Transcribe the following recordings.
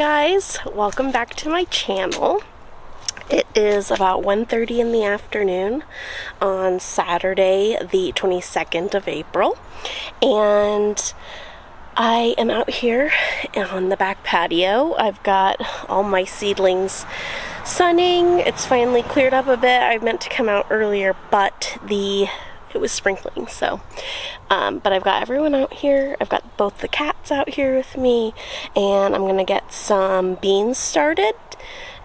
guys, welcome back to my channel. It is about 1:30 in the afternoon on Saturday the 22nd of April, and I am out here on the back patio. I've got all my seedlings sunning. It's finally cleared up a bit. I meant to come out earlier, but it was sprinkling, so but I've got everyone out here. I've got both the cats out here with me, and I'm gonna get some beans started.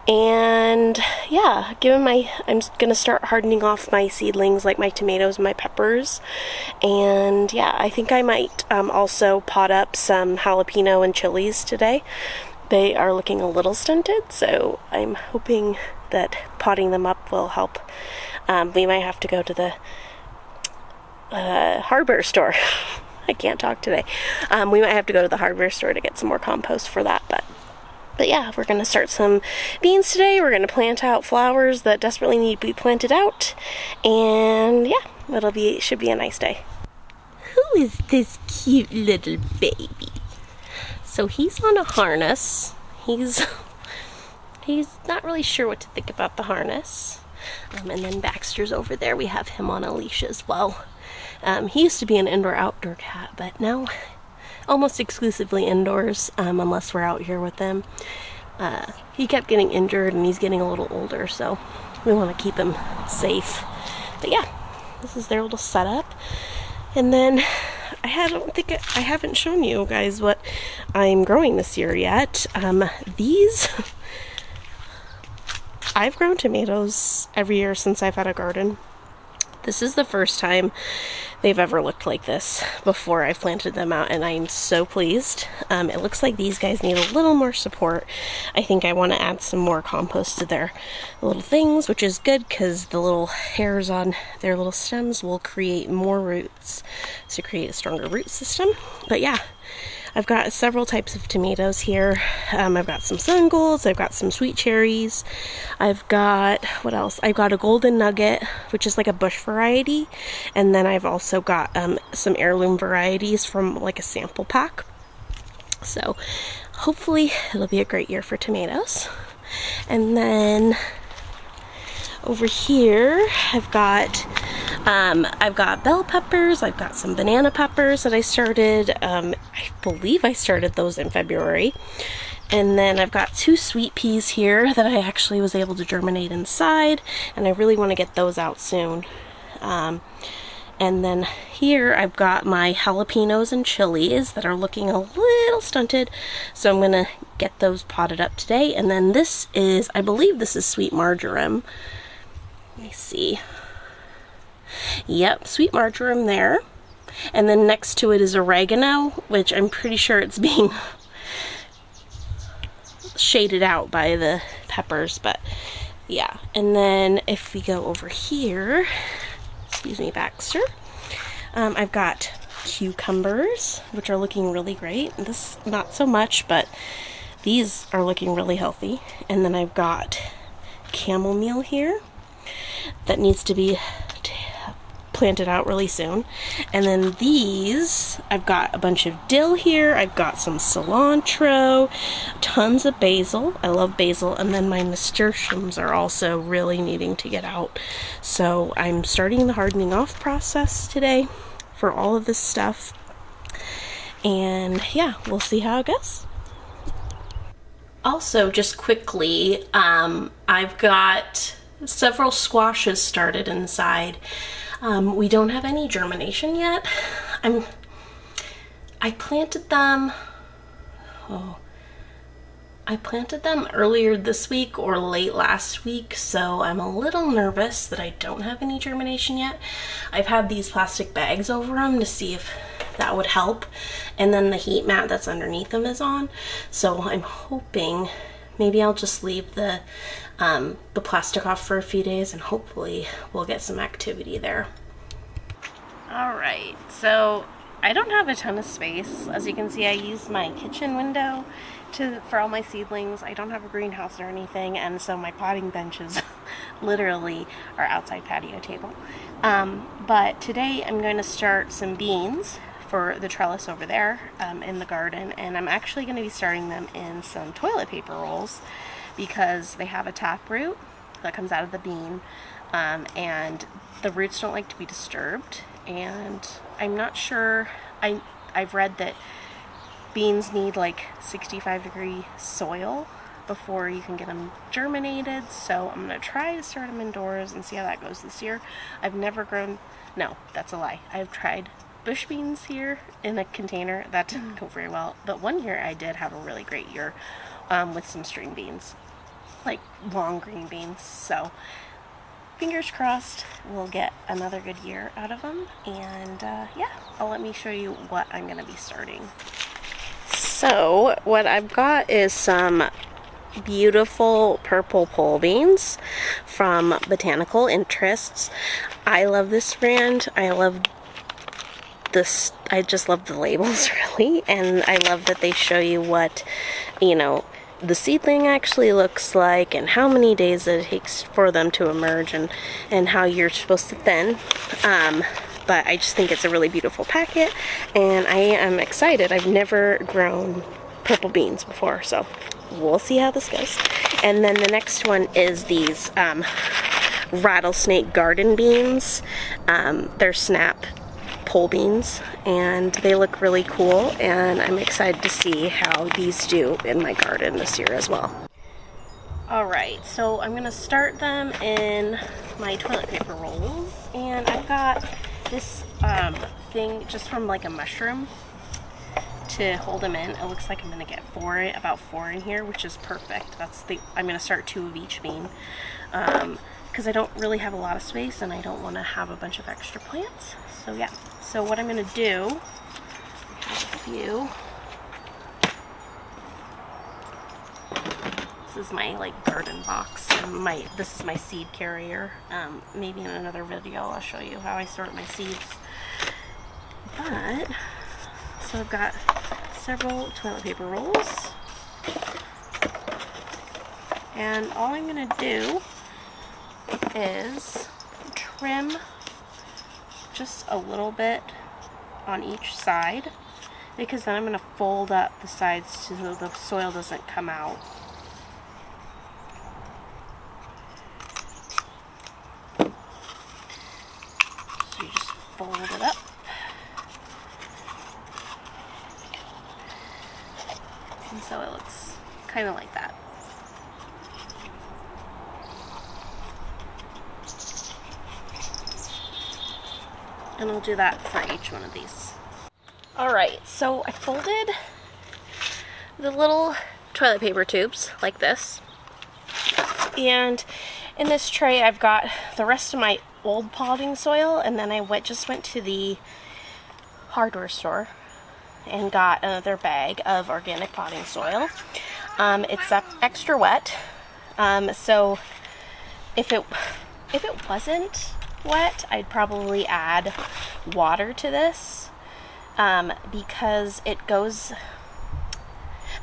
And yeah, I'm gonna start hardening off my seedlings, like my tomatoes and my peppers. And yeah, I think I might also pot up some jalapeno and chilies today. They are looking a little stunted, so I'm hoping that potting them up will help. We might have to go to the hardware store. I can't talk today. We might have to go to the hardware store to get some more compost for that, but yeah, we're going to start some beans today. We're going to plant out flowers that desperately need to be planted out, and yeah, it should be a nice day. Who is this cute little baby? So he's on a harness. He's not really sure what to think about the harness. And then Baxter's over there. We have him on a leash as well. He used to be an indoor-outdoor cat, but now almost exclusively indoors, unless we're out here with him. He kept getting injured, and he's getting a little older, so we want to keep him safe. But yeah, this is their little setup. And then I haven't shown you guys what I'm growing this year yet. I've grown tomatoes every year since I've had a garden. This is the first time they've ever looked like this before I've planted them out, and I'm so pleased. It looks like these guys need a little more support. I think I want to add some more compost to their little things, which is good because the little hairs on their little stems will create more roots to create a stronger root system. But yeah, I've got several types of tomatoes here. I've got some sun golds, I've got some sweet cherries, I've got, what else? I've got a golden nugget, which is like a bush variety, and then I've also got some heirloom varieties from like a sample pack. So hopefully it'll be a great year for tomatoes. And then over here I've got bell peppers, I've got some banana peppers that I started, I believe I started those in February. And then I've got 2 sweet peas here that I actually was able to germinate inside, and I really want to get those out soon. And then here I've got my jalapenos and chilies that are looking a little stunted, so I'm gonna get those potted up today. And then this is, I believe this is sweet marjoram. Let me see. Yep, sweet marjoram there. And then next to it is oregano, which I'm pretty sure it's being shaded out by the peppers, but yeah. And then if we go over here, excuse me, Baxter, I've got cucumbers, which are looking really great. This, not so much, but these are looking really healthy. And then I've got chamomile here that needs to be planted out really soon. And then these, I've got a bunch of dill here, I've got some cilantro, tons of basil. I love basil. And then my nasturtiums are also really needing to get out, so I'm starting the hardening off process today for all of this stuff. And yeah, we'll see how it goes. Also, just quickly, I've got several squashes started inside. We don't have any germination yet. I planted them earlier this week or late last week, so I'm a little nervous that I don't have any germination yet. I've had these plastic bags over them to see if that would help, and then the heat mat that's underneath them is on, so I'm hoping maybe I'll just leave the plastic off for a few days, and hopefully we'll get some activity there. Alright, so I don't have a ton of space. As you can see, I used my kitchen window for all my seedlings. I don't have a greenhouse or anything, and so my potting benches literally are outside patio table. But today I'm going to start some beans for the trellis over there in the garden, and I'm actually going to be starting them in some toilet paper rolls because they have a tap root that comes out of the bean, and the roots don't like to be disturbed. And I'm not sure, I've read that beans need like 65-degree soil before you can get them germinated, so I'm going to try to start them indoors and see how that goes this year. I've never grown, no, that's a lie. I've tried bush beans here in a container. That didn't go very well, but one year I did have a really great year with some string beans, like long green beans. So fingers crossed we'll get another good year out of them, and yeah, let me show you what I'm going to be starting. So what I've got is some beautiful purple pole beans from Botanical Interests. I love this brand. I love this. I just love the labels, really, and I love that they show you what, you know, the seedling actually looks like and how many days it takes for them to emerge, and how you're supposed to thin. But I just think it's a really beautiful packet, and I am excited. I've never grown purple beans before, so we'll see how this goes. And then the next one is these rattlesnake garden beans. They're snap pole beans, and they look really cool, and I'm excited to see how these do in my garden this year as well. Alright, so I'm going to start them in my toilet paper rolls, and I've got this thing just from like a mushroom to hold them in. It looks like I'm going to get about four in here, which is perfect. I'm going to start 2 of each bean because I don't really have a lot of space and I don't want to have a bunch of extra plants. So yeah, so what I'm going to do, I have a few. This is my like garden box, and this is my seed carrier. Maybe in another video I'll show you how I sort my seeds. But so I've got several toilet paper rolls, and all I'm going to do is trim just a little bit on each side, because then I'm going to fold up the sides so the soil doesn't come out. So you just fold it up. And so it looks kind of like that. And I'll do that for each one of these. Alright, so I folded the little toilet paper tubes like this. And in this tray I've got the rest of my old potting soil, and then I just went to the hardware store and got another bag of organic potting soil. It's extra wet, so if it wasn't wet, I'd probably add water to this, because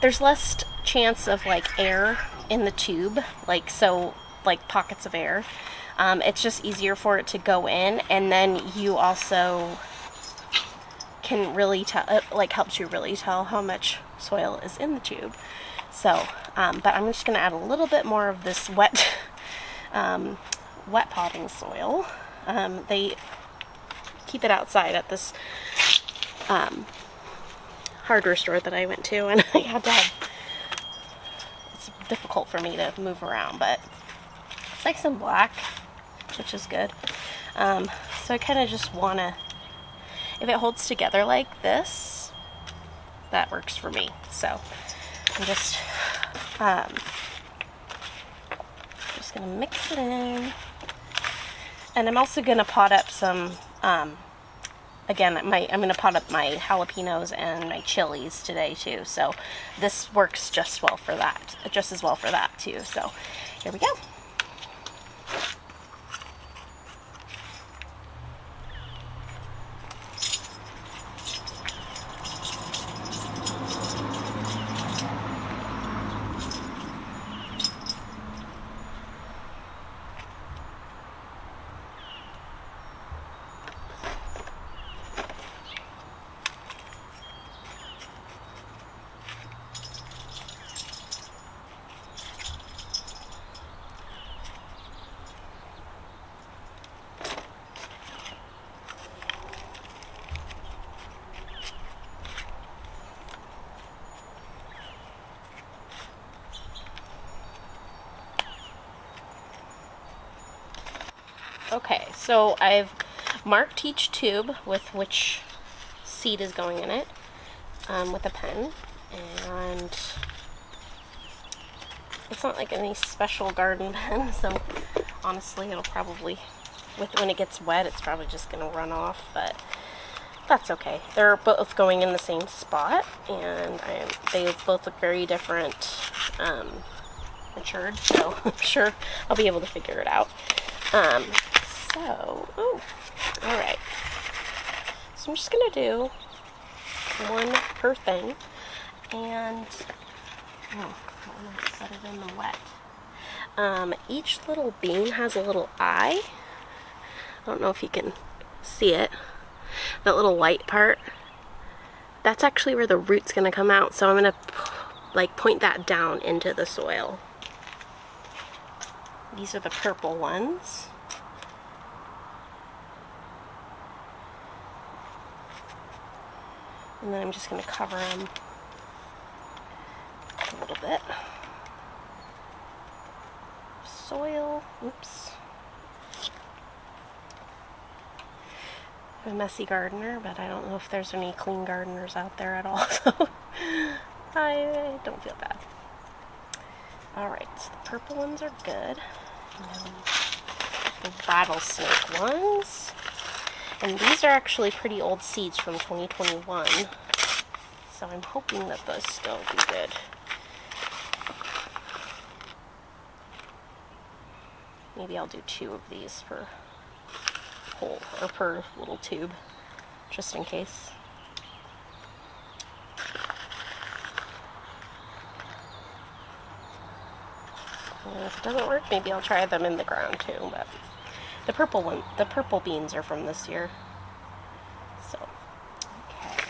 there's less chance of like air in the tube, like pockets of air. It's just easier for it to go in, and then you also can really tell, it like helps you really tell how much soil is in the tube. So, but I'm just going to add a little bit more of this wet potting soil. They keep it outside at this hardware store that I went to, and I had to it's difficult for me to move around, but it's like some black, which is good. So I kind of just want to, if it holds together like this, that works for me. So I'm just going to mix it in. And I'm also going to pot up some, again, I'm going to pot up my jalapenos and my chilies today too. So this works just as well for that too. So here we go. Okay, so I've marked each tube with which seed is going in it with a pen, and it's not like any special garden pen, so honestly it'll probably, when it gets wet, it's probably just going to run off, but that's okay. They're both going in the same spot, and they both look very different matured, so I'm sure I'll be able to figure it out. Alright. So I'm just going to do one per thing, and I want to set it in the wet. Each little bean has a little eye. I don't know if you can see it. That little white part, that's actually where the root's going to come out, so I'm going to point that down into the soil. These are the purple ones. And then I'm just going to cover them a little bit. Soil. Oops. I'm a messy gardener, but I don't know if there's any clean gardeners out there at all, so I don't feel bad. Alright, so the purple ones are good. And the rattlesnake ones. And these are actually pretty old seeds from 2021, so I'm hoping that those still be good. Maybe I'll do 2 of these per hole, or per little tube, just in case. And if it doesn't work, maybe I'll try them in the ground too, but the purple beans are from this year. So, okay.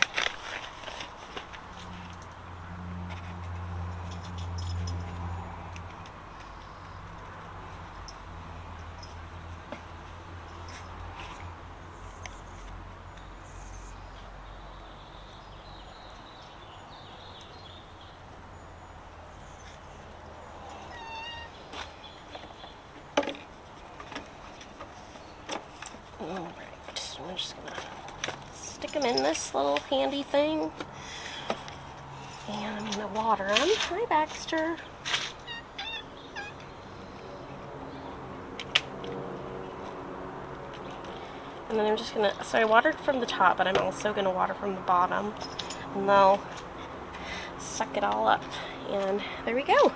Alright, so I'm just gonna stick them in this little handy thing, and I'm gonna water them. Hi, Baxter. And then I'm just gonna, so I watered from the top, but I'm also gonna water from the bottom, and they'll suck it all up. And there we go.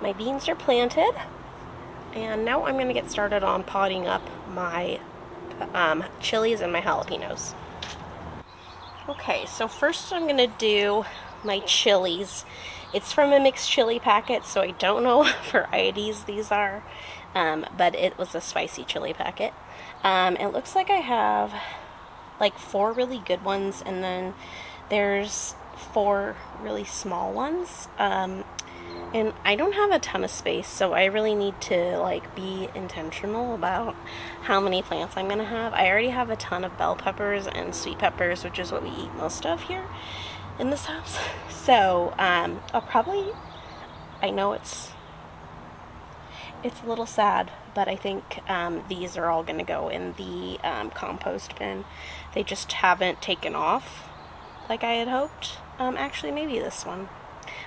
My beans are planted, and now I'm gonna get started on potting up my chilies and my jalapenos. Okay, so first I'm gonna do my chilies. It's from a mixed chili packet, so I don't know what varieties these are, but it was a spicy chili packet. It looks like I have like 4 really good ones, and then there's 4 really small ones. And I don't have a ton of space, so I really need to be intentional about how many plants I'm gonna have. I already have a ton of bell peppers and sweet peppers, which is what we eat most of here in this house. So I'll probably, I know it's a little sad, but I think these are all gonna go in the compost bin. They just haven't taken off like I had hoped. Actually, maybe this one,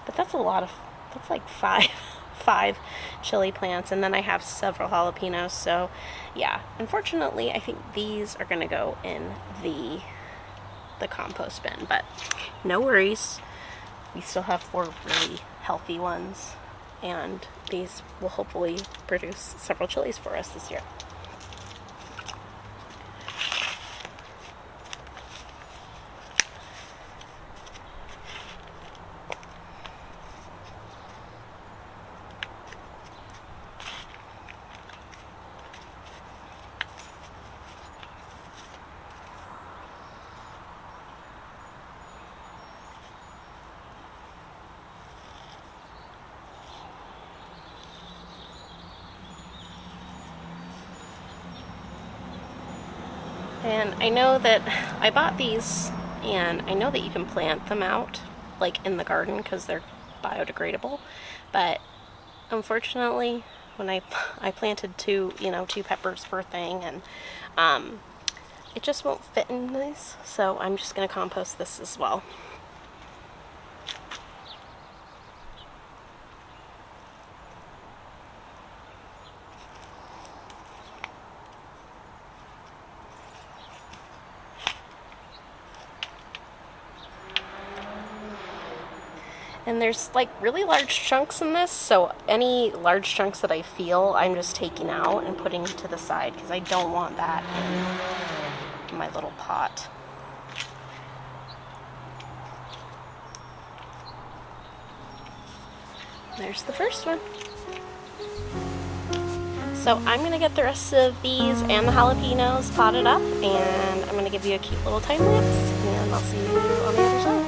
but that's a lot of. That's like five chili plants, and then I have several jalapenos, so yeah, unfortunately I think these are gonna go in the compost bin, but no worries, we still have 4 really healthy ones, and these will hopefully produce several chilies for us this year. And I know that I bought these, and I know that you can plant them out, in the garden, because they're biodegradable, but unfortunately, when I planted two peppers per thing, and it just won't fit in these, so I'm just going to compost this as well. And there's like really large chunks in this, so any large chunks that I feel, I'm just taking out and putting to the side because I don't want that in my little pot. There's the first one. So I'm gonna get the rest of these and the jalapenos potted up, and I'm gonna give you a cute little time lapse, and I'll see you on the other side.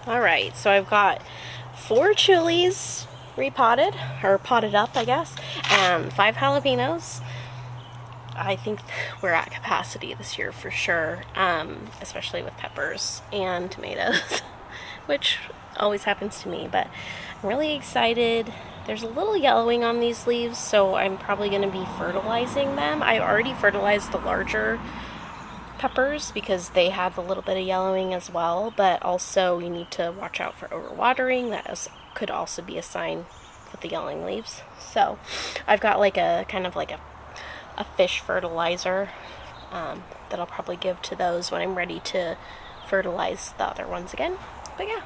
Alright, so I've got 4 chilies repotted, or potted up, I guess, and 5 jalapenos. I think we're at capacity this year for sure, especially with peppers and tomatoes, which always happens to me, but I'm really excited. There's a little yellowing on these leaves, so I'm probably going to be fertilizing them. I already fertilized the larger peppers because they have a little bit of yellowing as well, but also you need to watch out for overwatering. That could also be a sign with the yellowing leaves. So I've got like a kind of like a fish fertilizer that I'll probably give to those when I'm ready to fertilize the other ones again. But yeah,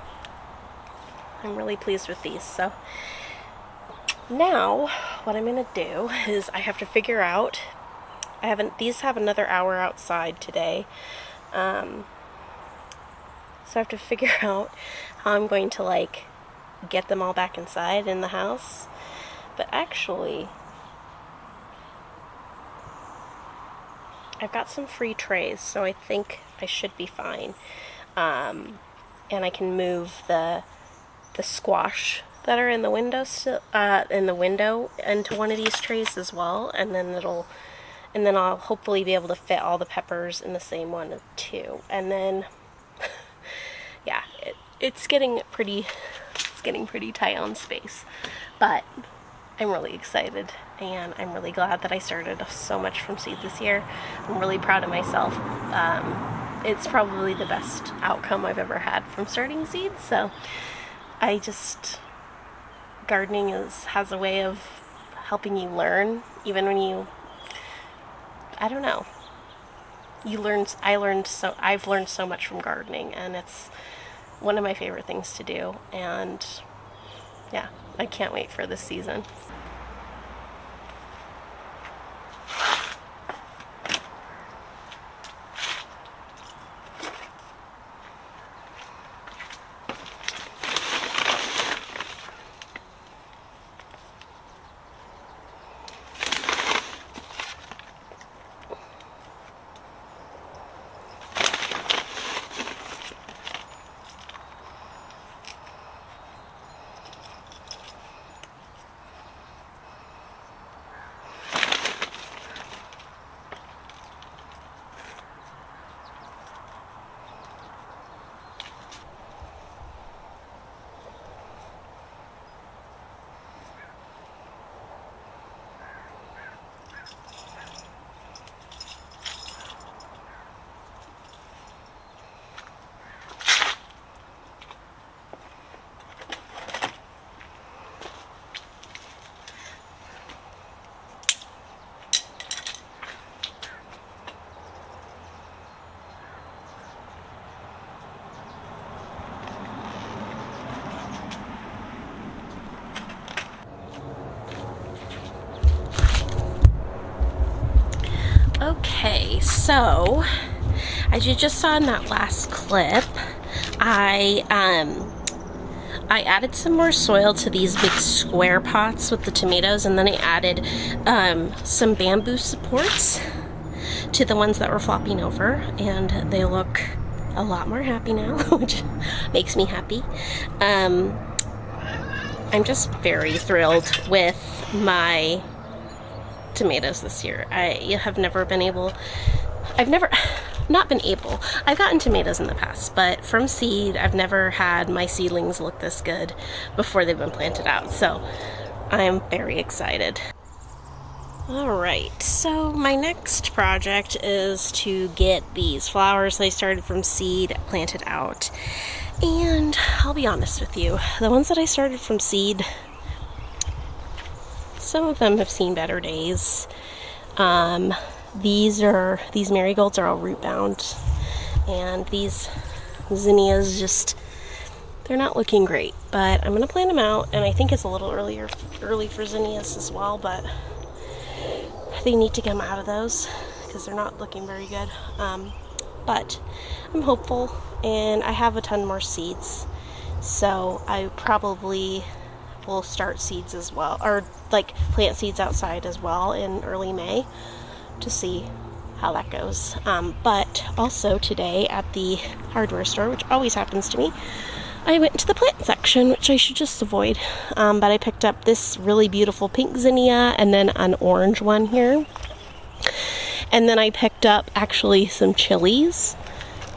I'm really pleased with these. So now what I'm gonna do is I have to figure out, these have another hour outside today, so I have to figure out how I'm going to like get them all back inside in the house. But actually, I've got some free trays, so I think I should be fine. And I can move the squash that are in the window into one of these trays as well, and then I'll hopefully be able to fit all the peppers in the same one too. And then yeah, it's getting pretty tight on space, but I'm really excited, and I'm really glad that I started so much from seed this year. I'm really proud of myself. It's probably the best outcome I've ever had from starting seeds. So gardening has a way of helping you learn, even when you, I don't know, I've learned so much from gardening, and it's one of my favorite things to do, and yeah, I can't wait for this season. So, as you just saw in that last clip, I added some more soil to these big square pots with the tomatoes, and then I added some bamboo supports to the ones that were flopping over, and they look a lot more happy now, which makes me happy. I'm just very thrilled with my tomatoes this year. I've gotten tomatoes in the past, but from seed, I've never had my seedlings look this good before they've been planted out, so I'm very excited. Alright, so my next project is to get these flowers that I started from seed planted out. And I'll be honest with you, the ones that I started from seed, some of them have seen better days. These marigolds are all root bound, and these zinnias they're not looking great, but I'm gonna plant them out, and I think it's a little early for zinnias as well, but they need to come out of those because they're not looking very good. But I'm hopeful, and I have a ton more seeds, so I probably will start seeds as well, or like plant seeds outside as well in early May to see how that goes. But also today at the hardware store, which always happens to me, I went to the plant section, which I should just avoid, but I picked up this really beautiful pink zinnia and then an orange one here. And then I picked up actually some chilies.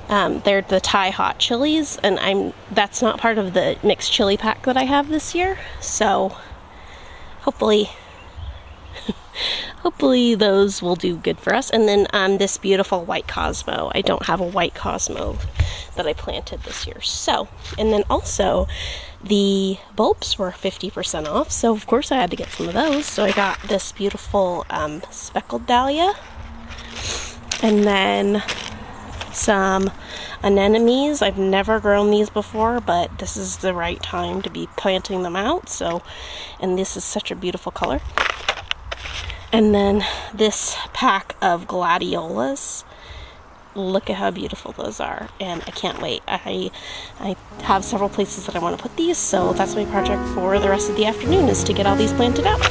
They're the Thai hot chilies, and that's not part of the mixed chili pack that I have this year, so hopefully those will do good for us. And then this beautiful white Cosmo. I don't have a white Cosmo that I planted this year. So, and then also the bulbs were 50% off, so of course I had to get some of those. So I got this beautiful speckled dahlia, and then some anemones. I've never grown these before, but this is the right time to be planting them out. So, and this is such a beautiful color. And then this pack of gladiolas. Look at how beautiful those are, and I can't wait. I have several places that I want to put these, so that's my project for the rest of the afternoon, is to get all these planted out.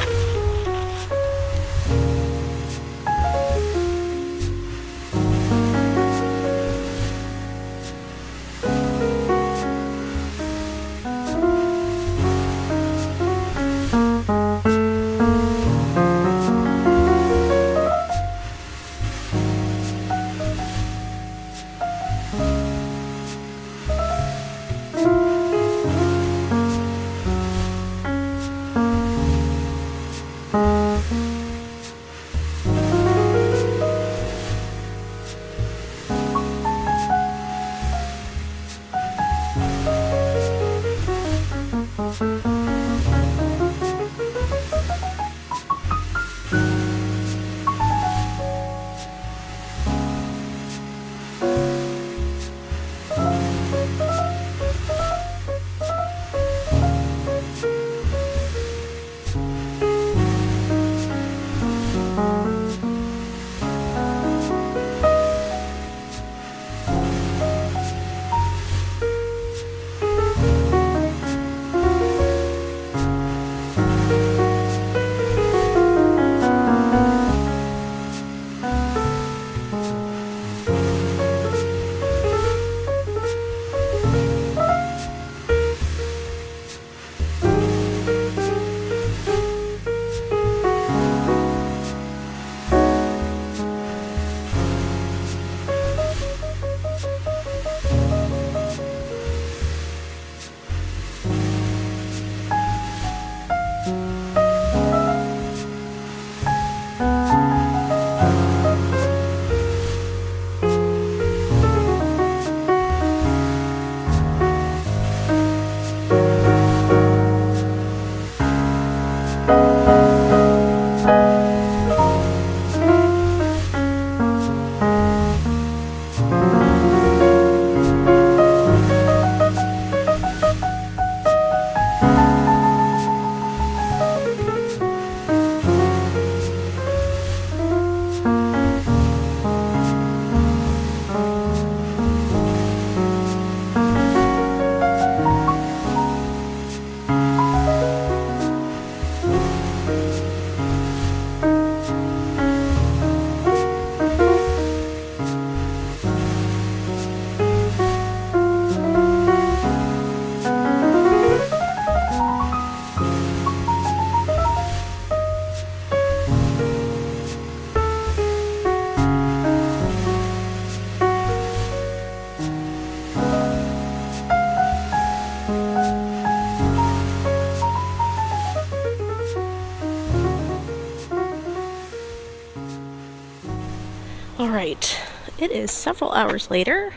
Alright, it is several hours later,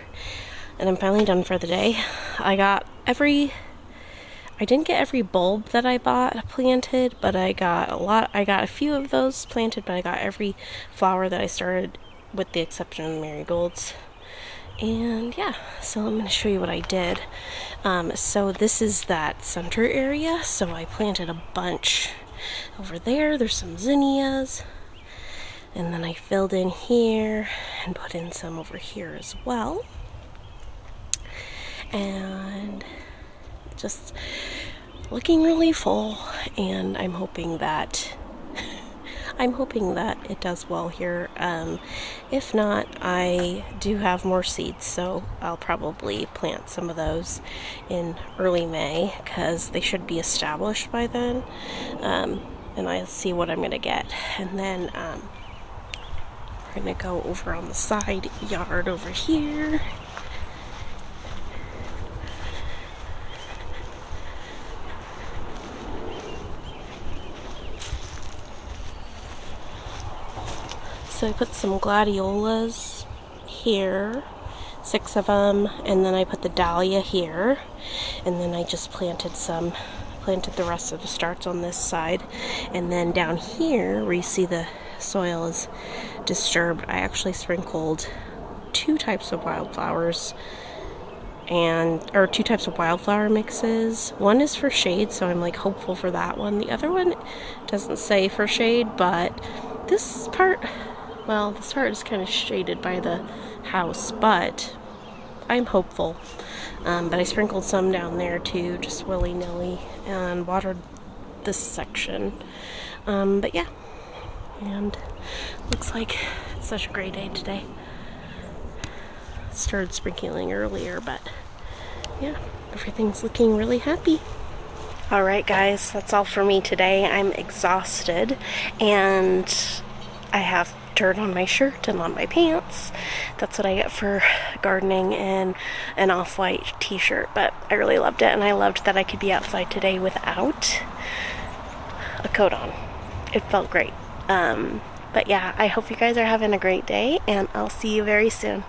and I'm finally done for the day. I didn't get every bulb that I bought planted, but I got a few of those planted, but I got every flower that I started, with the exception of the marigolds. And yeah, so I'm going to show you what I did. So this is that center area, so I planted a bunch over there. There's some zinnias. And then I filled in here and put in some over here as well. And just looking really full, and I'm hoping that it does well here. If not, I do have more seeds, so I'll probably plant some of those in early May because they should be established by then. And I'll see what I'm gonna get, and then we're gonna go over on the side yard over here. So I put some gladiolas here, 6 of them, and then I put the dahlia here, and then I just planted the rest of the starts on this side. And then down here, where you see the soil is disturbed, I actually sprinkled 2 types of wildflowers, or 2 types of wildflower mixes. One is for shade, so I'm like hopeful for that one. The other one doesn't say for shade, but this part is kind of shaded by the house, but I'm hopeful. But I sprinkled some down there too, just willy-nilly, and watered this section. But yeah, and looks like it's such a great day today. Started sprinkling earlier, but yeah, everything's looking really happy. Alright guys, that's all for me today. I'm exhausted, and I have dirt on my shirt and on my pants. That's what I get for gardening in an off-white t-shirt, but I really loved it, and I loved that I could be outside today without a coat on. It felt great. But yeah, I hope you guys are having a great day, and I'll see you very soon.